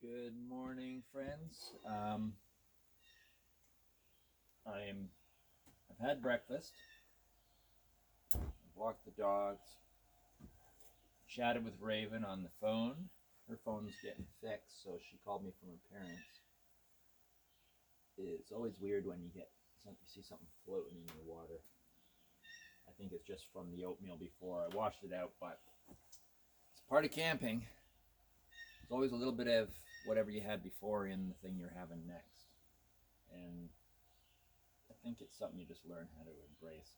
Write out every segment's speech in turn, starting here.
Good morning, friends. I've had breakfast. I've walked the dogs. Chatted with Raven on the phone. Her phone's getting fixed, so she called me from her parents. It's always weird when you see something floating in your water. I think it's just from the oatmeal before I washed it out, but it's part of camping. There's always a little bit of whatever you had before in the thing you're having next, and I think it's something you just learn how to embrace.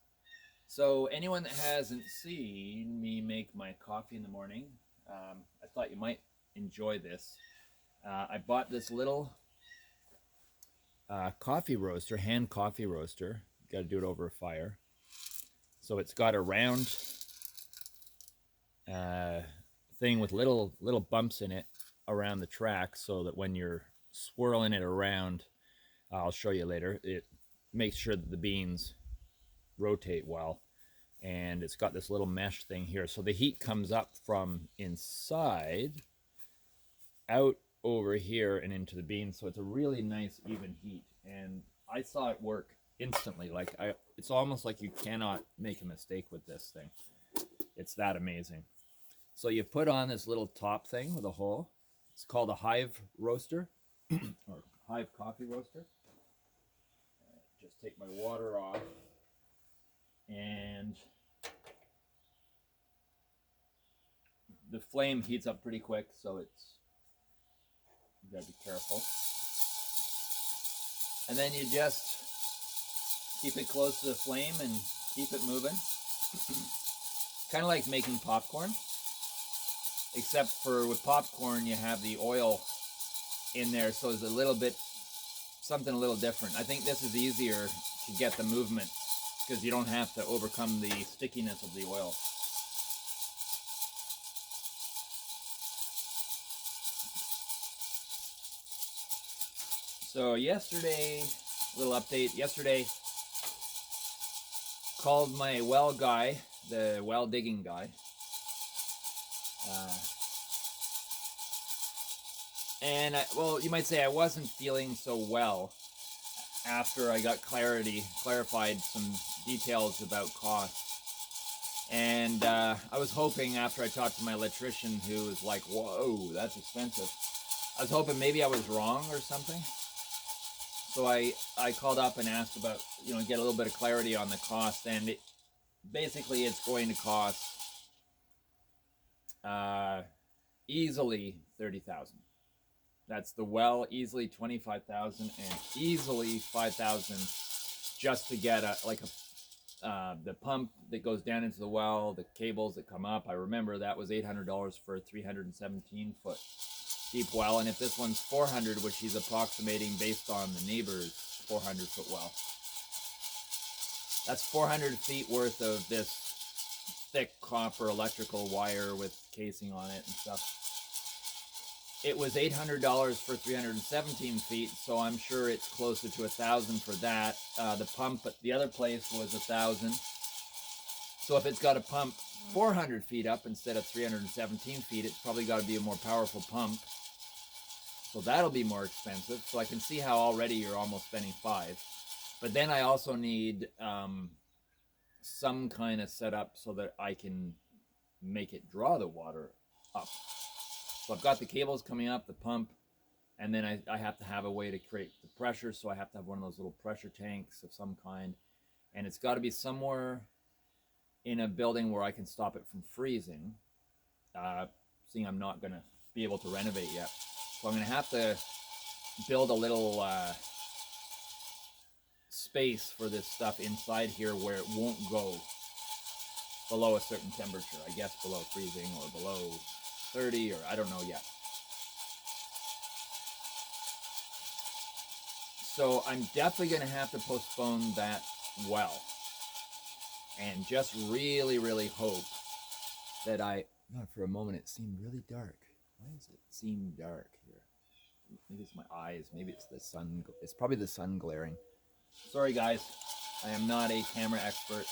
So anyone that hasn't seen me make my coffee in the morning, I thought you might enjoy this. I bought this little coffee roaster, hand coffee roaster. You got to do it over a fire. So it's got a round thing with little bumps in it around the track, so that when you're swirling it around, I'll show you later, it makes sure that the beans rotate well. And it's got this little mesh thing here. So the heat comes up from inside out over here and into the beans. So it's a really nice even heat. And I saw it work instantly. It's almost like you cannot make a mistake with this thing. It's that amazing. So you put on this little top thing with a hole. It's called a hive roaster or hive coffee roaster. Just take my water off. And the flame heats up pretty quick, so you gotta be careful. And then you just keep it close to the flame and keep it moving. Kind of like making popcorn, except for with popcorn you have the oil in there, so it's something a little different. I think this is easier to get the movement because you don't have to overcome the stickiness of the oil. So yesterday, little update. Yesterday, called my well guy, the well digging guy. Well, you might say I wasn't feeling so well after I got clarified some details about cost. And I was hoping, after I talked to my electrician, who was like, whoa, that's expensive, I was hoping maybe I was wrong or something. So I called up and asked about, get a little bit of clarity on the cost. And basically it's going to cost easily $30,000. That's the well, easily $25,000, and easily $5,000 just to get the pump that goes down into the well, the cables that come up. I remember that was $800 for a 317-foot deep well, and if this one's $400, which he's approximating based on the neighbor's 400-foot well, that's 400 feet worth of this thick copper electrical wire with casing on it and stuff. It was $800 for 317 feet, so I'm sure it's closer to $1,000 for that. The pump at the other place was $1,000. So if it's got a pump 400 feet up instead of 317 feet, it's probably got to be a more powerful pump. So that'll be more expensive. So I can see how already you're almost spending $5,000. But then I also need some kind of setup so that I can make it draw the water up. So I've got the cables coming up, the pump, and then I have to have a way to create the pressure. So I have to have one of those little pressure tanks of some kind. And it's got to be somewhere in a building where I can stop it from freezing. Seeing I'm not going to be able to renovate yet. So I'm going to have to build a little space for this stuff inside here where it won't go below a certain temperature. I guess below freezing or below 30, or I don't know yet. So I'm definitely going to have to postpone that well and just really, really hope that for a moment it seemed really dark. Why does it seem dark here? Maybe it's my eyes. Maybe it's the sun. It's probably the sun glaring. Sorry guys, I am not a camera expert,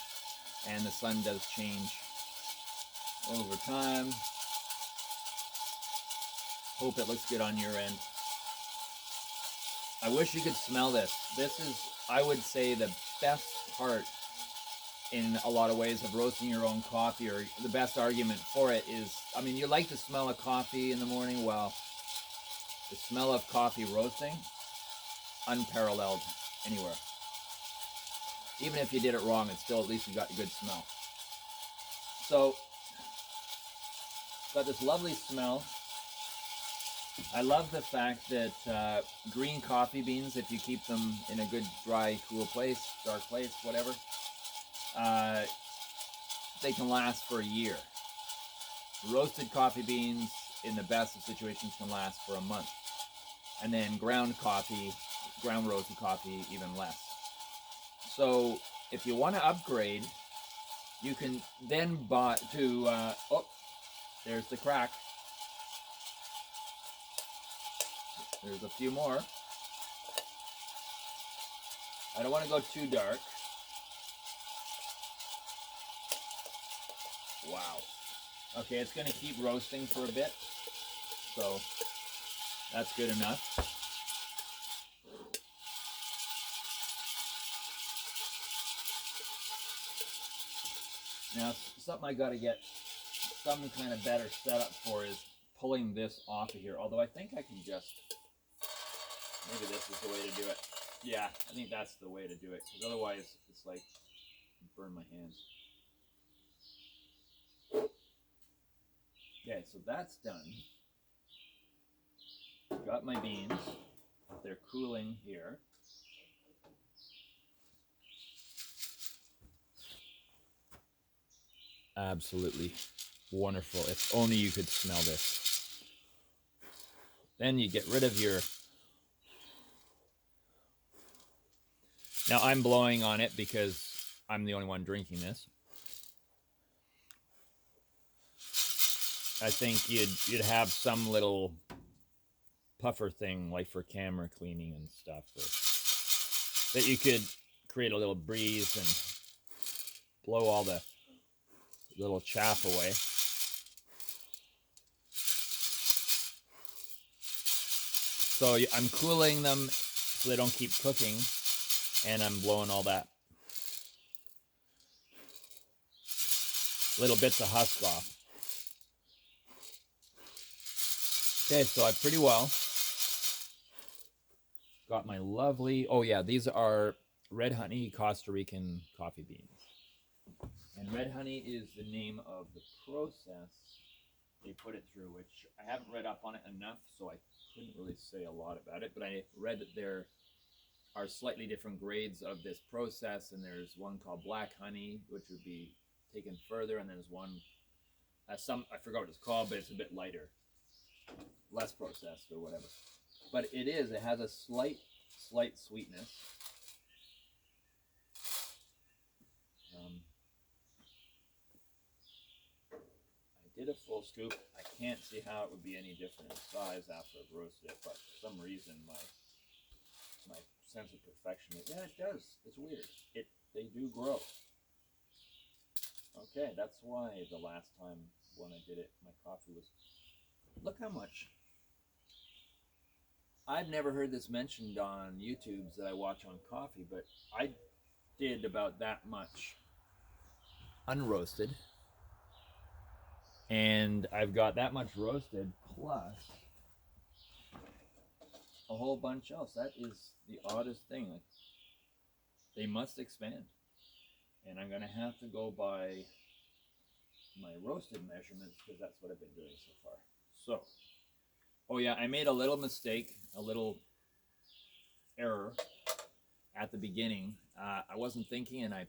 and the sun does change over time. Hope it looks good on your end. I wish you could smell this. This is, I would say, the best part in a lot of ways of roasting your own coffee, or the best argument for it is, I mean, you like the smell of coffee in the morning. Well, the smell of coffee roasting, unparalleled anywhere. Even if you did it wrong, it's still, at least you got a good smell. So, got this lovely smell. I love the fact that green coffee beans, if you keep them in a good, dry, cool place, dark place, whatever, they can last for a year. Roasted coffee beans, in the best of situations, can last for a month. And then ground coffee, ground roasted coffee, even less. So if you want to upgrade, you can then buy to, oh, there's the crack. There's a few more. I don't want to go too dark. Wow. Okay, it's going to keep roasting for a bit, so that's good enough. Now, something I got to get some kind of better setup for is pulling this off of here, although I think I can just, maybe this is the way to do it. Yeah, I think that's the way to do it, because otherwise it's like, burn my hands. Okay, so that's done. Got my beans. They're cooling here. Absolutely wonderful. If only you could smell this. Then you get rid of your... Now I'm blowing on it because I'm the only one drinking this. I think you'd have some little puffer thing, like for camera cleaning and stuff, or that you could create a little breeze and blow all the little chaff away. So I'm cooling them so they don't keep cooking, and I'm blowing all that little bits of husk off. Okay, so I pretty well got my lovely, oh yeah, these are red honey Costa Rican coffee beans. And red honey is the name of the process they put it through, which I haven't read up on it enough, so I couldn't really say a lot about it, but I read that there are slightly different grades of this process, and there's one called black honey, which would be taken further, and there's one, I forgot what it's called, but it's a bit lighter, less processed or whatever. But it has a slight sweetness. I did a full scoop. I can't see how it would be any different in size after I've roasted it, but for some reason my sense of perfection, yeah, it does. It's weird. They do grow. Okay, that's why the last time when I did it, my coffee was, look how much. I've never heard this mentioned on YouTubes that I watch on coffee, but I did about that much unroasted, and I've got that much roasted plus a whole bunch else. That is the oddest thing. Like, they must expand, and I'm gonna have to go by my roasted measurements because that's what I've been doing so far. So, oh yeah, I made a little mistake, a little error at the beginning. I wasn't thinking, and I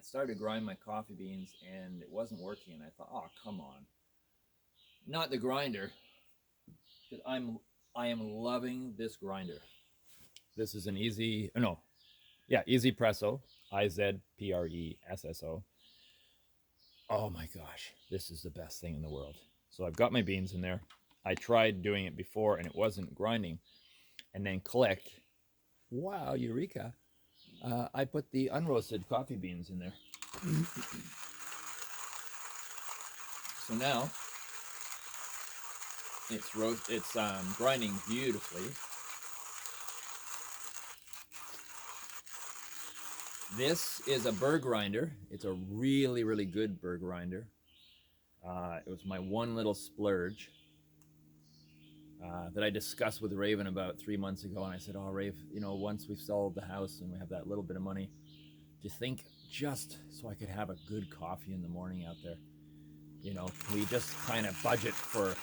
started grinding my coffee beans, and it wasn't working. And I thought, oh, come on, not the grinder, because I am loving this grinder. This is an easy presso, IZPRESSO. Oh my gosh, this is the best thing in the world. So I've got my beans in there. I tried doing it before and it wasn't grinding, and then click, wow, eureka, I put the unroasted coffee beans in there. So now It's grinding beautifully. This is a burr grinder. It's a really, really good burr grinder. It was my one little splurge that I discussed with Raven about 3 months ago. And I said, oh, Rave, once we've sold the house and we have that little bit of money, do you think just so I could have a good coffee in the morning out there, we just kind of budget for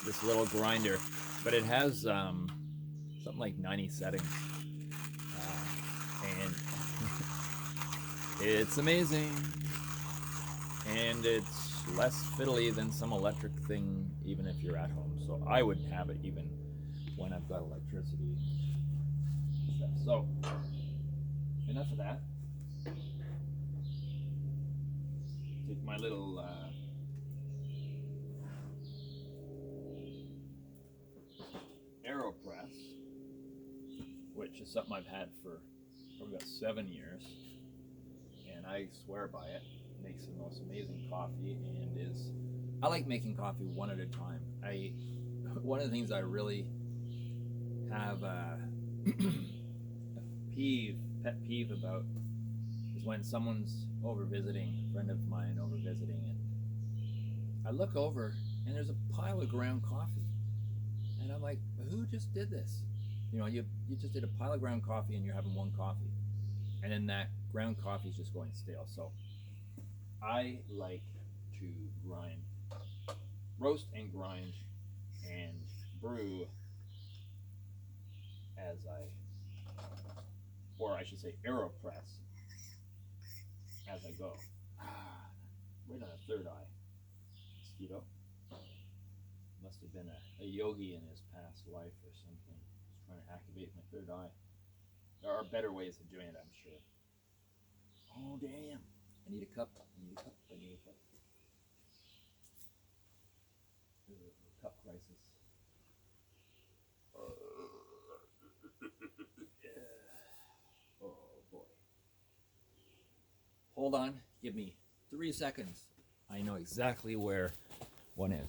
this little grinder? But it has something like 90 settings. And it's amazing. And it's less fiddly than some electric thing, even if you're at home. So I would have it even when I've got electricity and stuff. So enough of that. Take my little AeroPress, which is something I've had for probably about 7 years, and I swear by it. It makes the most amazing coffee, and I like making coffee one at a time. One of the things I really have a pet peeve about is when someone's over visiting, a friend of mine over visiting, and I look over and there's a pile of ground coffee, and I'm like, who just did this? You just did a pile of ground coffee and you're having one coffee, and then that ground coffee is just going stale. So I like to roast and grind and brew or I should say AeroPress as I go. Right on the third eye. Mosquito. Must have been a yogi in his past life or something. He's trying to activate my third eye. There are better ways of doing it, I'm sure. Oh, damn. I need a cup. Cup crisis. Oh, boy. Hold on. Give me 3 seconds. I know exactly where one is.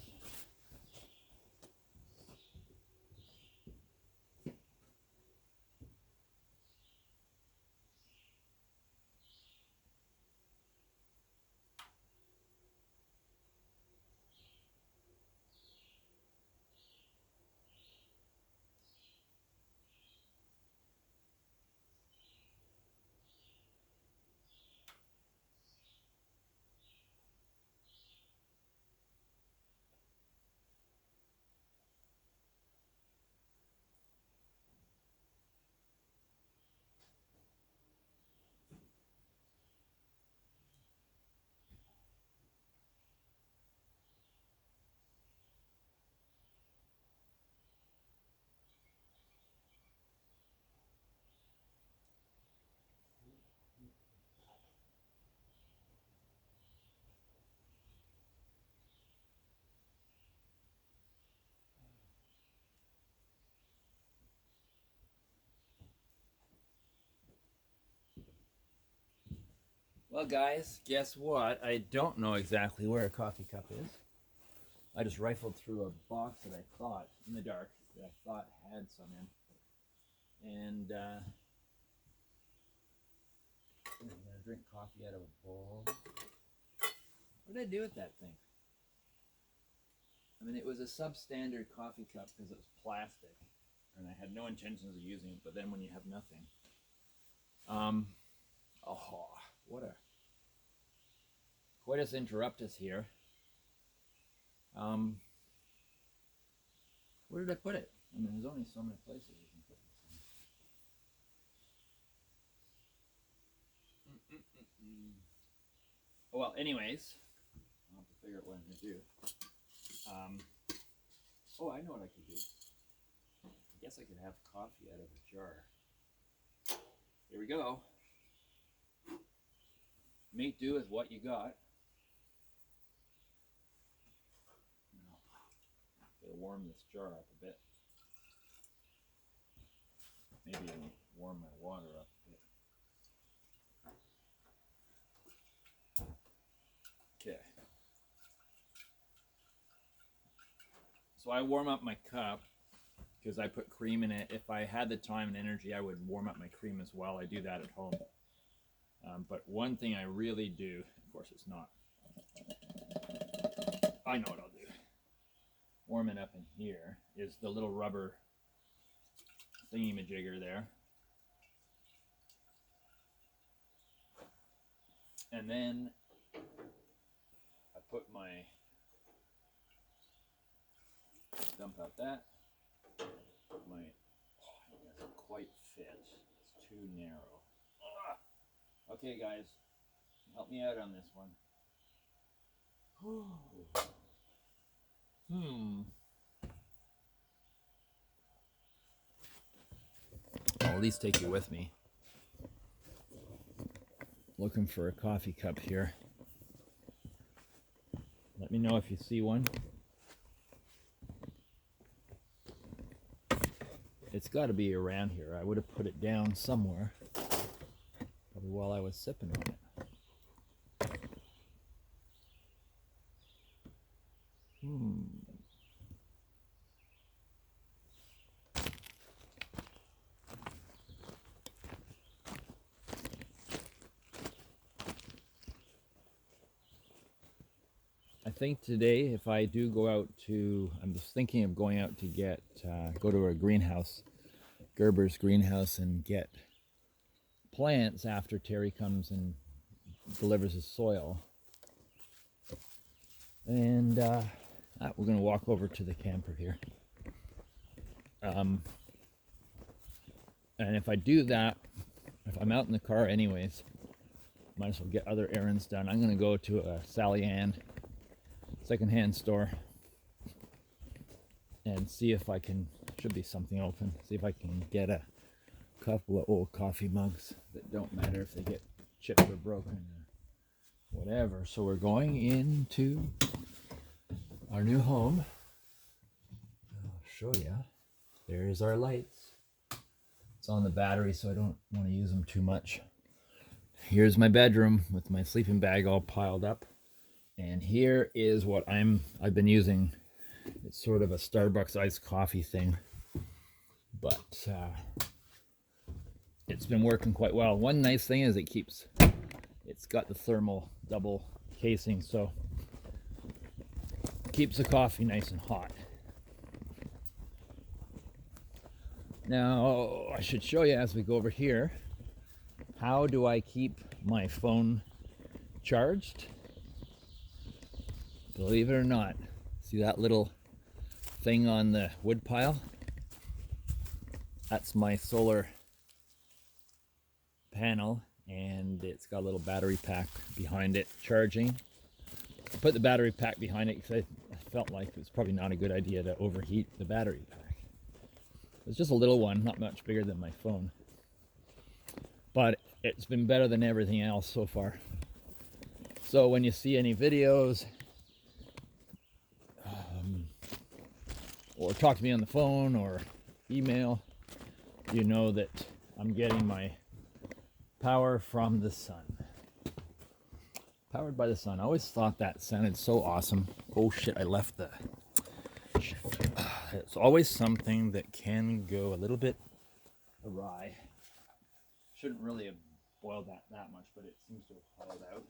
Well, guys, guess what? I don't know exactly where a coffee cup is. I just rifled through a box that I thought, in the dark, that I thought had some in. And I'm gonna drink coffee out of a bowl. What did I do with that thing? I mean, it was a substandard coffee cup because it was plastic, and I had no intentions of using it. But then when you have nothing, oh, what a coitus interruptus here. Where did I put it? I mean, there's only so many places you can put this thing. Well, anyways, I'll have to figure out what I'm going to do. Oh, I know what I could do. I guess I could have coffee out of a jar. Here we go. Make do with what you got. Gotta warm this jar up a bit. Maybe I'll warm my water up a bit. Okay. So I warm up my cup because I put cream in it. If I had the time and energy, I would warm up my cream as well. I do that at home. But one thing I really do, of course it's not. I know what I'll do. Warm it up in here is the little rubber thingy-majigger there. And then I put my, dump out that. My, it doesn't quite fit. It's too narrow. Okay, guys, help me out on this one. I'll at least take you with me. Looking for a coffee cup here. Let me know if you see one. It's got to be around here. I would have put it down somewhere, probably while I was sipping on it. I think today, if I do go out to, I'm just thinking of going out to get, go to a greenhouse, Gerber's greenhouse, and get plants after Terry comes and delivers his soil. And we're going to walk over to the camper here. And if I do that, if I'm out in the car anyways, might as well get other errands done. I'm going to go to a Sally Ann secondhand store and see if I can, should be something open, see if I can get a couple of old coffee mugs that don't matter if they get chipped or broken or whatever. So we're going into our new home. I'll show you. There's our lights. It's on the battery, so I don't want to use them too much. Here's my bedroom with my sleeping bag all piled up. And here is what I've been using. It's sort of a Starbucks iced coffee thing, but it's been working quite well. One nice thing is it's got the thermal double casing, so it keeps the coffee nice and hot. Now, I should show you as we go over here, how do I keep my phone charged? Believe it or not, see that little thing on the wood pile? That's my solar panel, and it's got a little battery pack behind it charging. I put the battery pack behind it because I felt like it was probably not a good idea to overheat the battery pack. It's just a little one, not much bigger than my phone, but it's been better than everything else so far. So when you see any videos or talk to me on the phone or email, you know that I'm getting my power from the sun. Powered by the sun. I always thought that sounded so awesome. Oh shit, I left the... It's always something that can go a little bit awry. Shouldn't really have boiled that much, but it seems to have hauled out.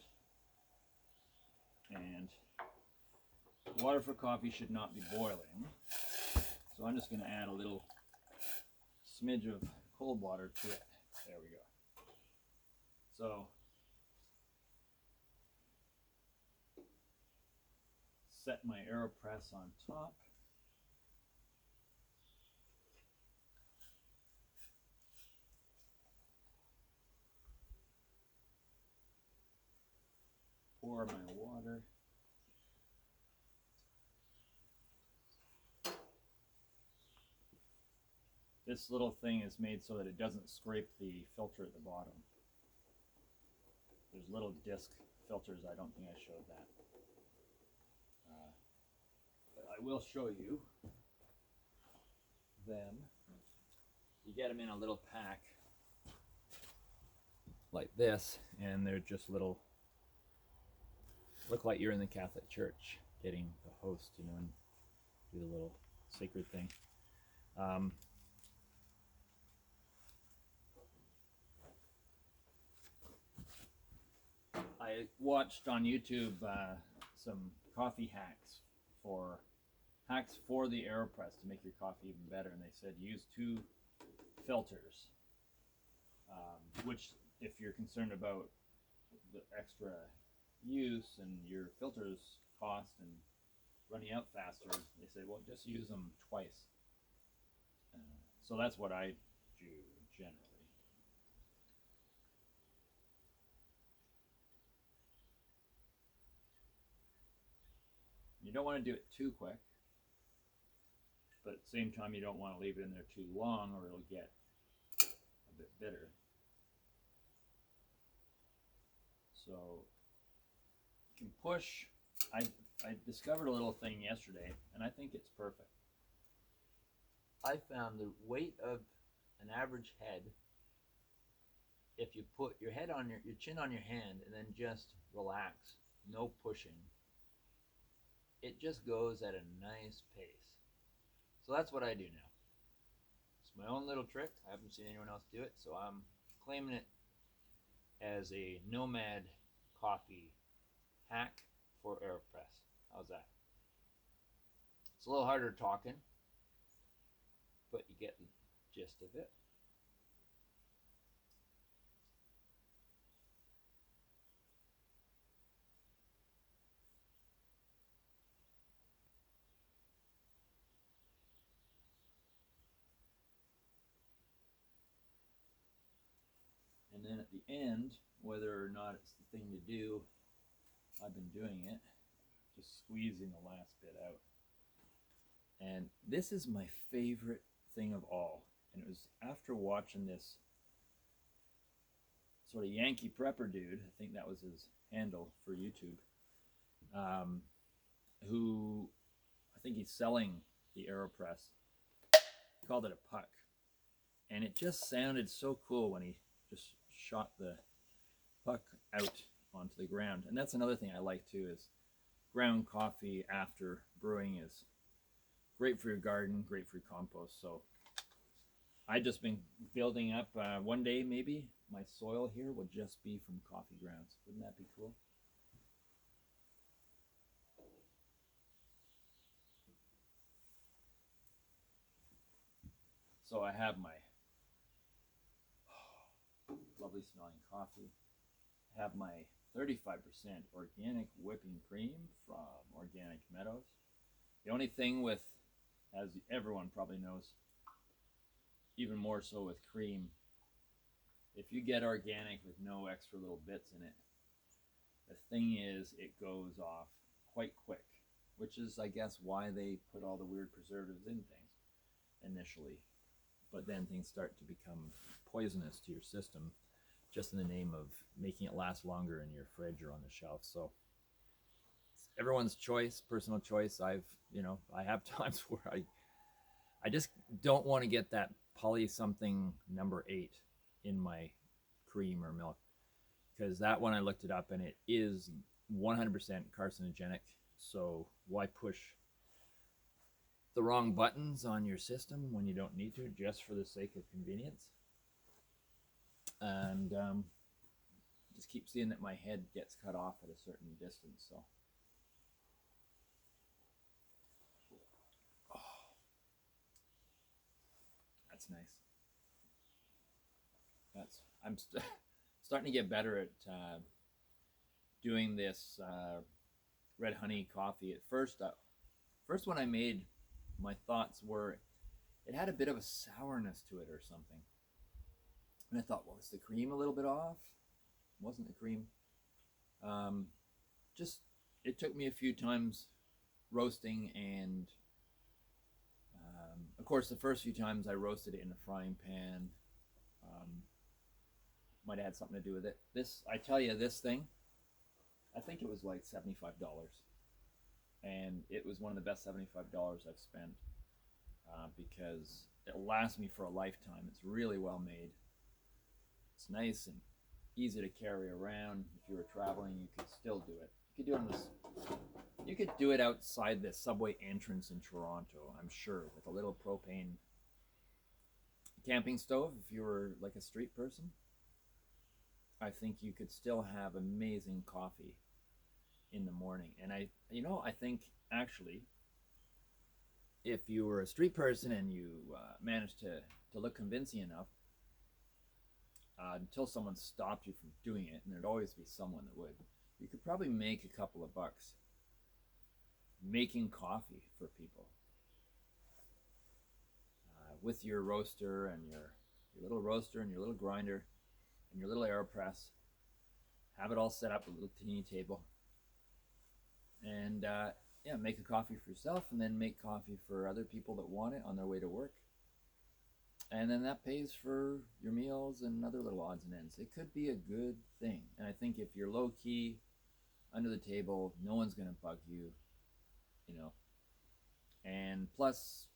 And water for coffee should not be boiling. So I'm just going to add a little smidge of cold water to it. There we go. So set my AeroPress on top. Pour my water. This little thing is made so that it doesn't scrape the filter at the bottom. There's little disc filters. I don't think I showed that. But I will show you them. You get them in a little pack like this, and they're just little, look like you're in the Catholic Church getting the host, you know, and do the little sacred thing. I watched on YouTube some coffee hacks for the AeroPress to make your coffee even better, and they said use 2 filters, which if you're concerned about the extra use and your filters cost and running out faster, they say, well, just use them twice. So that's what I do generally. You don't want to do it too quick, but at the same time, you don't want to leave it in there too long or it'll get a bit bitter. So you can push. I discovered a little thing yesterday, and I think it's perfect. I found the weight of an average head, if you put your head on your chin on your hand and then just relax, no pushing, it just goes at a nice pace. So that's what I do now. It's my own little trick. I haven't seen anyone else do it, so I'm claiming it as a nomad coffee hack for AeroPress. How's that? It's a little harder talking, but you get the gist of it. And then at the end, whether or not it's the thing to do, I've been doing it, just squeezing the last bit out. And this is my favorite thing of all. And it was after watching this sort of Yankee prepper dude, I think that was his handle for YouTube, who I think he's selling the AeroPress. He called it a puck. And it just sounded so cool when he just shot the puck out onto the ground. And that's another thing I like too, is ground coffee after brewing is great for your garden, great for your compost. So I just been building up. One day maybe my soil here will just be from coffee grounds. Wouldn't that be cool? So I have my lovely smelling coffee. I have my 35% organic whipping cream from Organic Meadows. The only thing with, as everyone probably knows, even more so with cream, if you get organic with no extra little bits in it, the thing is it goes off quite quick, which is, I guess, why they put all the weird preservatives in things initially. But then things start to become poisonous to your system just in the name of making it last longer in your fridge or on the shelf. So it's everyone's choice, personal choice. I have times where I just don't want to get that poly something number 8 in my cream or milk, because that one I looked it up and it is 100% carcinogenic. So why push the wrong buttons on your system when you don't need to, just for the sake of convenience? And just keep seeing that my head gets cut off at a certain distance. So that's nice. I'm starting to get better at doing this red honey coffee. At first one I made, my thoughts were it had a bit of a sourness to it or something. And I thought, well, is the cream a little bit off? Wasn't the cream. Just, it took me a few times roasting, and of course the first few times I roasted it in a frying pan. Might have had something to do with it. This, I tell you, this thing, I think it was like $75. And it was one of the best $75 I've spent, because it lasts me for a lifetime. It's really well made. It's nice and easy to carry around. If you were traveling, you could still do it. You could do it on this. You could do it outside the subway entrance in Toronto, I'm sure, with a little propane camping stove. If you were like a street person, I think you could still have amazing coffee in the morning. And I think actually, if you were a street person and you managed to look convincing enough, until someone stopped you from doing it, and there'd always be someone that would, you could probably make a couple of bucks making coffee for people with your roaster and your little roaster and your little grinder and your little AeroPress. Have it all set up, a little teeny table, and yeah, make a coffee for yourself, and then make coffee for other people that want it on their way to work. And then that pays for your meals and other little odds and ends. It could be a good thing. And I think if you're low key, under the table, no one's going to bug you, you know. And plus,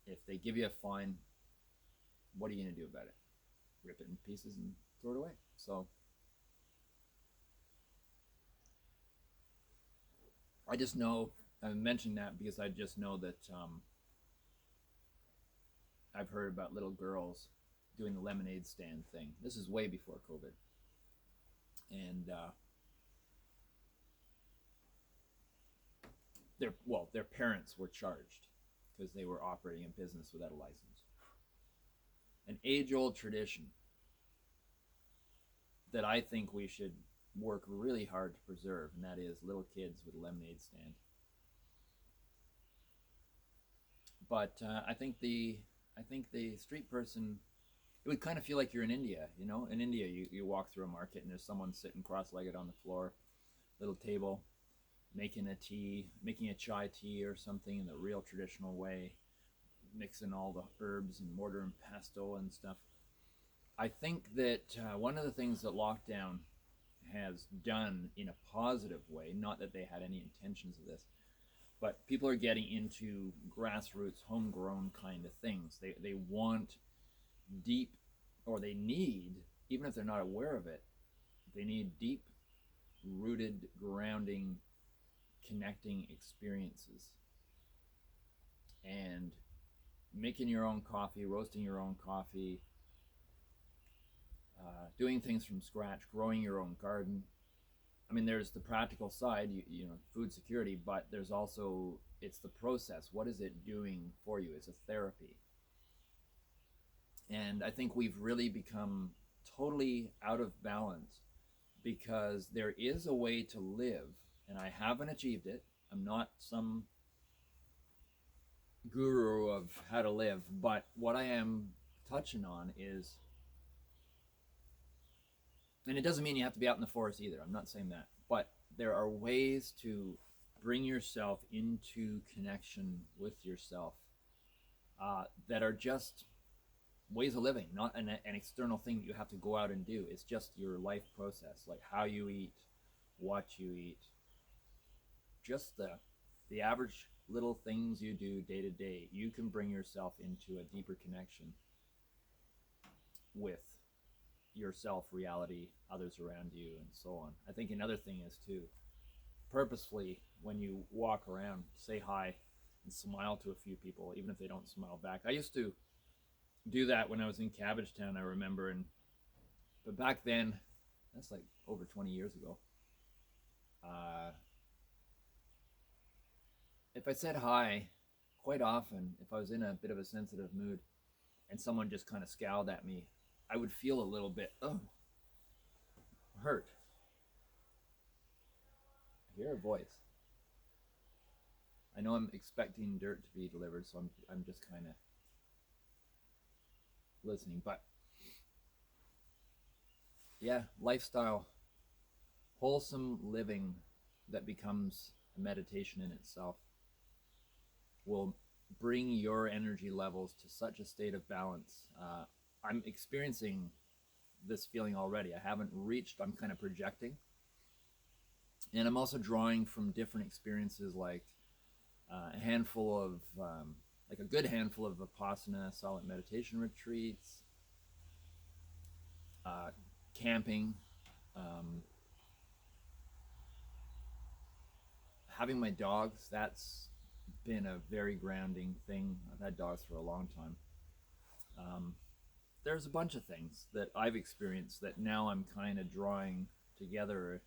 if they give you a fine, what are you going to do about it? Rip it in pieces and throw it away. So I just know, I mentioned that because I just know that I've heard about little girls doing the lemonade stand thing. This is way before COVID. And their parents were charged because they were operating a business without a license. An age-old tradition that I think we should work really hard to preserve, and that is little kids with a lemonade stand. But I think the street person, it would kind of feel like you're in India. You know, in India, you walk through a market and there's someone sitting cross-legged on the floor, little table, making a chai tea or something in the real traditional way, mixing all the herbs and mortar and pestle and stuff. I think that one of the things that lockdown has done in a positive way, not that they had any intentions of this, but people are getting into grassroots, homegrown kind of things. They want deep, or they need, even if they're not aware of it, they need deep rooted, grounding, connecting experiences. And making your own coffee, roasting your own coffee, doing things from scratch, growing your own garden. I mean, there's the practical side, you know, food security, but there's also, it's the process. What is it doing for you? It's a therapy. And I think we've really become totally out of balance because there is a way to live, and I haven't achieved it. I'm not some guru of how to live, but what I am touching on is, and it doesn't mean you have to be out in the forest either. I'm not saying that, but there are ways to bring yourself into connection with yourself that are just ways of living, not an external thing that you have to go out and do. It's just your life process, like how you eat, what you eat, just the average little things you do day to day. You can bring yourself into a deeper connection with yourself, reality, others around you, and so on. I think another thing is to purposefully, when you walk around, say hi and smile to a few people, even if they don't smile back. I used to do that when I was in Cabbagetown, I remember, but back then, that's like over 20 years ago. Uh, if I said hi, quite often, if I was in a bit of a sensitive mood and someone just kind of scowled at me, I would feel a little bit, hurt. I hear a voice. I know I'm expecting dirt to be delivered, so I'm just kind of listening. But yeah, lifestyle, wholesome living that becomes a meditation in itself will bring your energy levels to such a state of balance. I'm experiencing this feeling already. I haven't reached, I'm kind of projecting. And I'm also drawing from different experiences, like a handful of, like a good handful of Vipassana silent meditation retreats, camping, um, having my dogs, that's been a very grounding thing. I've had dogs for a long time. Um, there's a bunch of things that I've experienced that now I'm kind of drawing together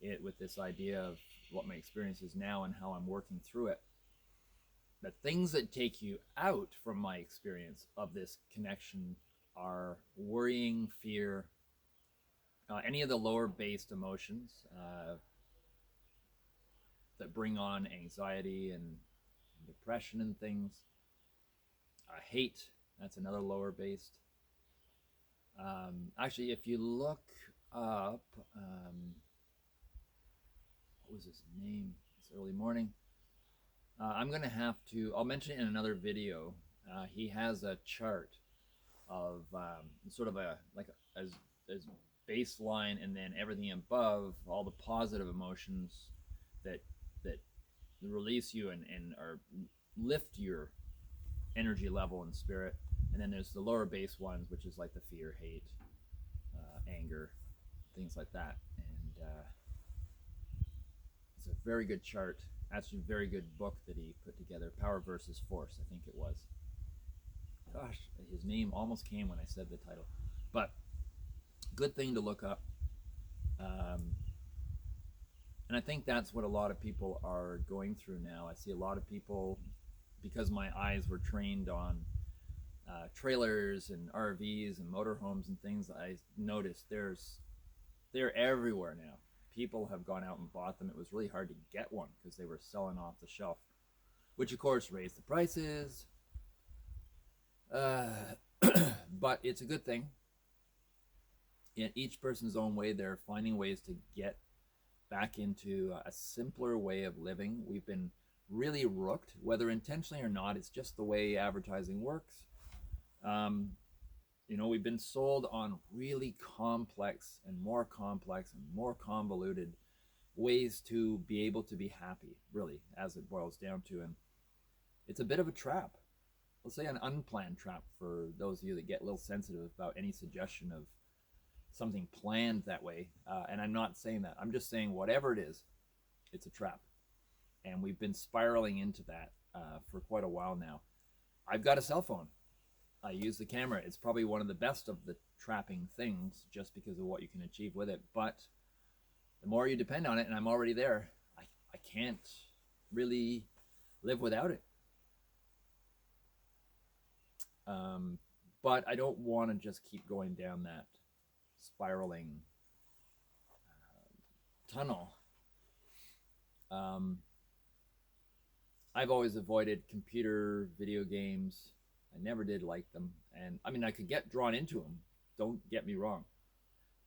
it with this idea of what my experience is now and how I'm working through it. The things that take you out from my experience of this connection are worrying, fear, any of the lower based emotions that bring on anxiety and depression and things. Hate, that's another lower based. Actually, if you look up, what was his name? It's early morning. I'm going to have to, I'll mention it in another video. He has a chart of sort of as baseline, and then everything above, all the positive emotions that that release you and or lift your energy level and spirit. And then there's the lower base ones, which is like the fear, hate, anger, things like that. And it's a very good chart. Actually, a very good book that he put together, Power versus Force, I think it was. Gosh, his name almost came when I said the title. But good thing to look up. And I think that's what a lot of people are going through now. I see a lot of people, because my eyes were trained on trailers and RVs and motorhomes and things, I noticed they're everywhere now. People have gone out and bought them. It was really hard to get one because they were selling off the shelf, which of course raised the prices. But it's a good thing. In each person's own way, they're finding ways to get back into a simpler way of living. We've been really rooked, whether intentionally or not. It's just the way advertising works. We've been sold on really complex and more convoluted ways to be able to be happy, really, as it boils down to. And it's a bit of a trap. Let's say an unplanned trap for those of you that get a little sensitive about any suggestion of something planned that way. And I'm not saying that. I'm just saying whatever it is, it's a trap. And we've been spiraling into that for quite a while now. I've got a cell phone. I use the camera. It's probably one of the best of the trapping things just because of what you can achieve with it. But the more you depend on it, and I'm already there, I can't really live without it. But I don't want to just keep going down that spiraling tunnel. I've always avoided computer video games. I never did like them. And I mean, I could get drawn into them. Don't get me wrong.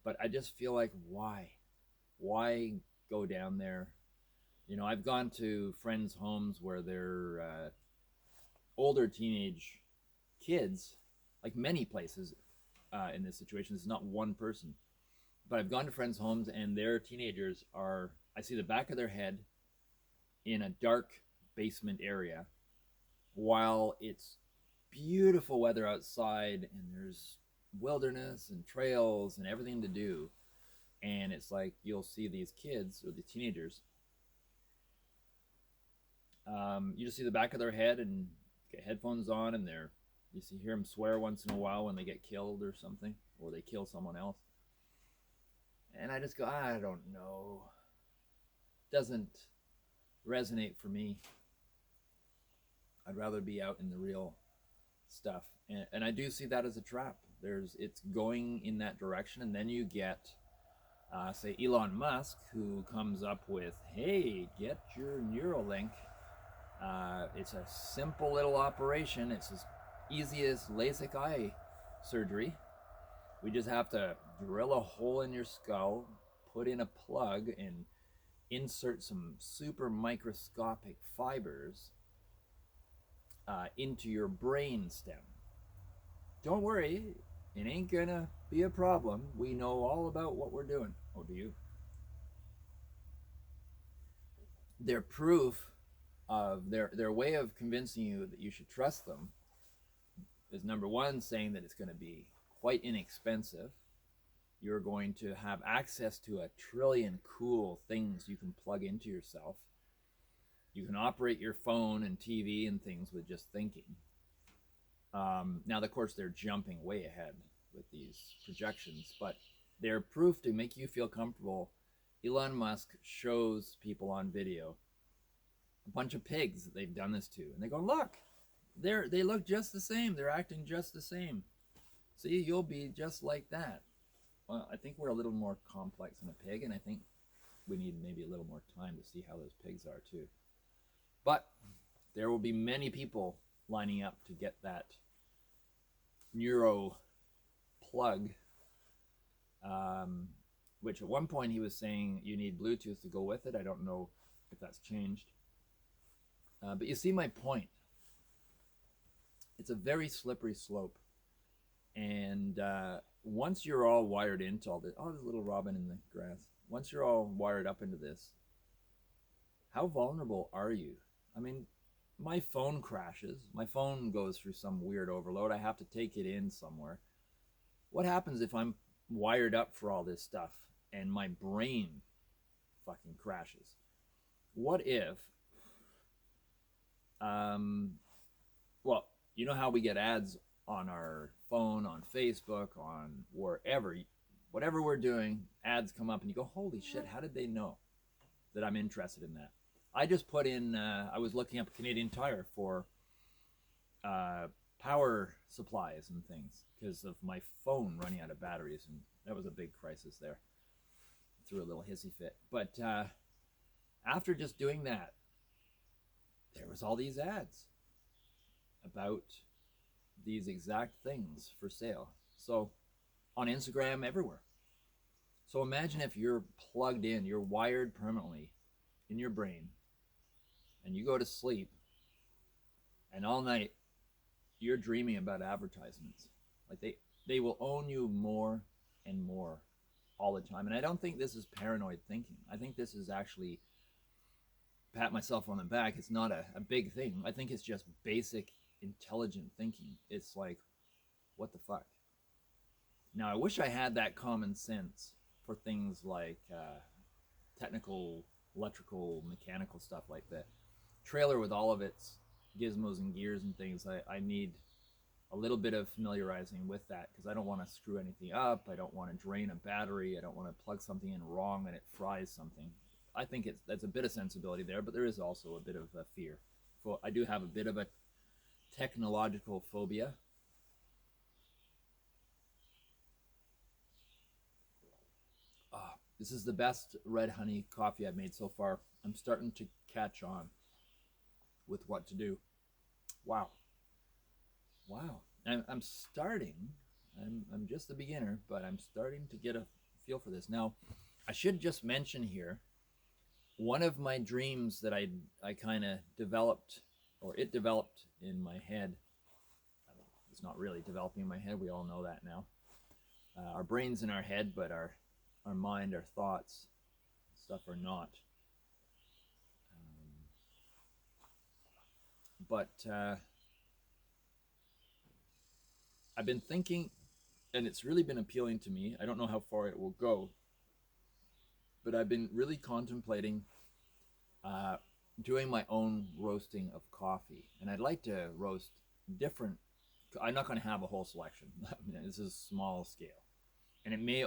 But I just feel like, why? Why go down there? I've gone to friends' homes where they're older teenage kids, like many places in this situation. It's not one person. But I've gone to friends' homes and their teenagers I see the back of their head in a dark basement area while it's beautiful weather outside and there's wilderness and trails and everything to do. And it's like you'll see these kids or the teenagers. You just see the back of their head and get headphones on, and hear them swear once in a while when they get killed or something, or they kill someone else. And I just go, I don't know. Doesn't resonate for me. I'd rather be out in the real stuff. And I do see that as a trap. It's going in that direction, and then you get, say, Elon Musk, who comes up with, hey, get your Neuralink. It's a simple little operation. It's as easy as LASIK eye surgery. We just have to drill a hole in your skull, put in a plug, and insert some super microscopic fibers into your brain stem. Don't worry, it ain't gonna be a problem. We know all about what we're doing. Oh, do you? Their proof of their way of convincing you that you should trust them is, number one, saying that it's going to be quite inexpensive. You're going to have access to 1 trillion cool things you can plug into yourself. You can operate your phone and TV and things with just thinking. Now, of course, they're jumping way ahead with these projections, but they're proof to make you feel comfortable. Elon Musk shows people on video a bunch of pigs that they've done this to, and they go, "Look, they look just the same. They're acting just the same. See, you'll be just like that." Well, I think we're a little more complex than a pig, and I think we need maybe a little more time to see how those pigs are too. But there will be many people lining up to get that neuro plug, which at one point he was saying you need Bluetooth to go with it. I don't know if that's changed. But you see my point. It's a very slippery slope. And once you're all wired into all this, oh, there's a little robin in the grass. Once you're all wired up into this, how vulnerable are you? I mean, my phone crashes. My phone goes through some weird overload. I have to take it in somewhere. What happens if I'm wired up for all this stuff and my brain fucking crashes? What if, well, you know how we get ads on our phone, on Facebook, on wherever, whatever we're doing, ads come up and you go, holy shit, how did they know that I'm interested in that? I just put in, I was looking up Canadian Tire for power supplies and things because of my phone running out of batteries, and that was a big crisis there. Threw a little hissy fit. But after just doing that, there was all these ads about these exact things for sale. So on Instagram, everywhere. So imagine if you're plugged in, you're wired permanently in your brain, and you go to sleep, and all night you're dreaming about advertisements. Like they will own you more and more all the time. And I don't think this is paranoid thinking. I think this is actually, pat myself on the back, it's not a big thing. I think it's just basic intelligent thinking. It's like, what the fuck? Now, I wish I had that common sense for things like technical, electrical, mechanical stuff like that. Trailer with all of its gizmos and gears and things, I need a little bit of familiarizing with that because I don't want to screw anything up. I don't want to drain a battery. I don't want to plug something in wrong and it fries something. I think that's a bit of sensibility there, but there is also a bit of fear. I do have a bit of a technological phobia. Oh, this is the best red honey coffee I've made so far. I'm starting to catch on with what to do. Wow. Wow. I'm starting. I'm just a beginner, but I'm starting to get a feel for this. Now, I should just mention here, one of my dreams that I kind of developed, or it developed in my head. It's not really developing in my head. We all know that now. Our brain's in our head, but our mind, our thoughts, stuff are not. But I've been thinking, and it's really been appealing to me. I don't know how far it will go, but I've been really contemplating doing my own roasting of coffee. And I'd like to roast different. I'm not going to have a whole selection. This is small scale. And it may